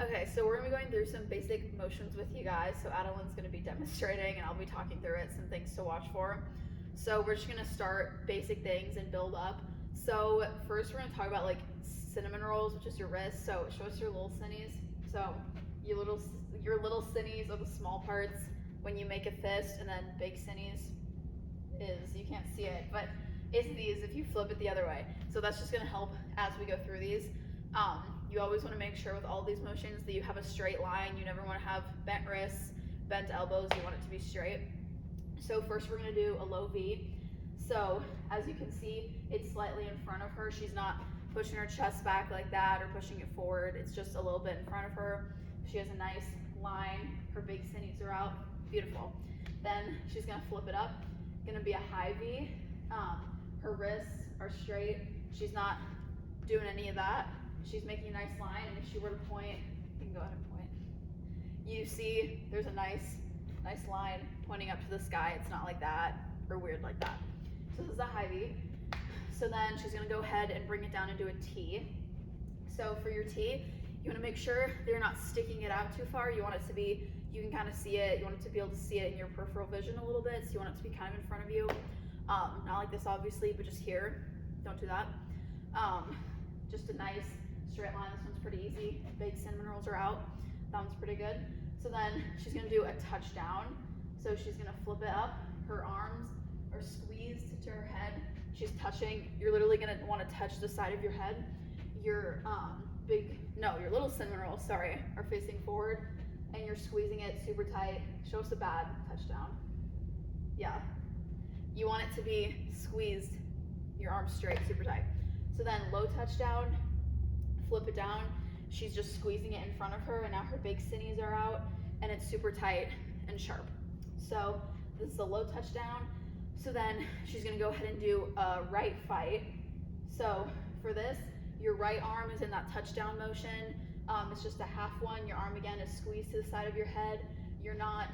Okay, so we're gonna be going through some basic motions with you guys. So Adeline's gonna be demonstrating and I'll be talking through it, some things to watch for. So we're just gonna start basic things and build up. So first we're gonna talk about like cinnamon rolls, which is your wrist. So show us your little cinnies. So your little cinnies are the small parts when you make a fist, and then big cinnies is, you can't see it, but it's these if you flip it the other way. So that's just gonna help as we go through these. You always want to make sure with all these motions that you have a straight line. You never want to have bent wrists, bent elbows. You want it to be straight. So first we're going to do a low V. So as you can see, it's slightly in front of her. She's not pushing her chest back like that or pushing it forward. It's just a little bit in front of her. She has a nice line. Her big cinnies are out. Beautiful. Then she's going to flip it up. Going to be a high V. Her wrists are straight. She's not doing any of that. She's making a nice line, and if she were to point, you can go ahead and point. You see there's a nice line pointing up to the sky. It's not like that or weird like that. So this is a high V. So then she's gonna go ahead and bring it down and do a T. So for your T, you wanna make sure that you're not sticking it out too far. You want it to be, you can kind of see it. You want it to be able to see it in your peripheral vision a little bit. So you want it to be kind of in front of you. Not like this obviously, but just here. Don't do that. Just a nice straight line. This one's pretty easy. Big cinnamon rolls are out. That one's pretty good. So then she's gonna do a touchdown. So she's gonna flip it up. Her arms are squeezed to her head. She's touching. You're literally gonna want to touch the side of your head. Your your little cinnamon rolls, sorry, are facing forward, and you're squeezing it super tight. Show us a bad touchdown. Yeah. You want it to be squeezed, your arms straight, super tight. So then low touchdown, flip it down. She's just squeezing it in front of her, and now her big cinnies are out, and it's super tight and sharp. So this is a low touchdown. So then she's gonna go ahead and do a right fight. So for this, your right arm is in that touchdown motion. It's just a half one. Your arm again is squeezed to the side of your head. You're not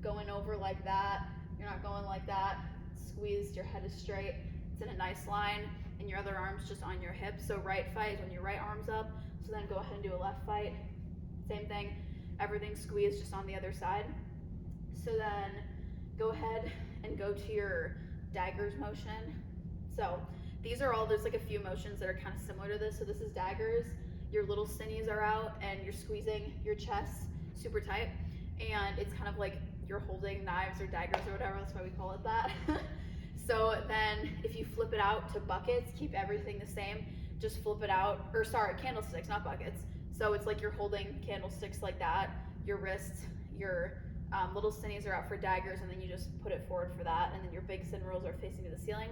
going over like that. You're not going like that. Squeezed, your head is straight. It's in a nice line. And your other arm's just on your hip. So right fight is when your right arm's up. So then go ahead and do a left fight. Same thing, everything squeezed just on the other side. So then go ahead and go to your daggers motion. So these are all, there's like a few motions that are kind of similar to this. So this is daggers. Your little cinnies are out and you're squeezing your chest super tight. And it's kind of like you're holding knives or daggers or whatever, that's why we call it that. So then if you flip it out to buckets, keep everything the same, just flip it out, or sorry, candlesticks, not buckets. So it's like you're holding candlesticks like that, your wrists, your little cinnies are out for daggers, and then you just put it forward for that, and then your big cinnamon rolls are facing to the ceiling.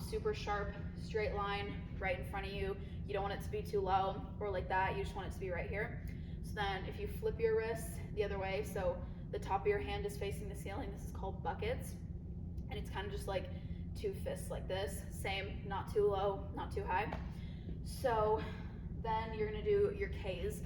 Super sharp, straight line right in front of you. You don't want it to be too low or like that, you just want it to be right here. So then if you flip your wrists the other way, so the top of your hand is facing the ceiling, this is called buckets. And it's kind of just like two fists like this. Same, not too low, not too high. So then you're gonna do your Ks.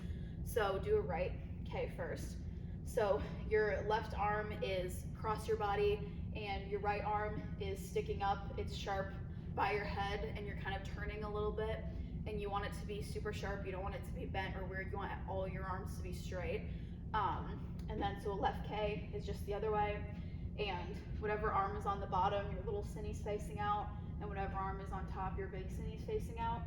So do a right K first. So your left arm is across your body and your right arm is sticking up. It's sharp by your head and you're kind of turning a little bit, and you want it to be super sharp. You don't want it to be bent or weird. You want all your arms to be straight. And then so a left K is just the other way. And whatever arm is on the bottom, your little cinnies facing out, and whatever arm is on top, your big cinnies facing out.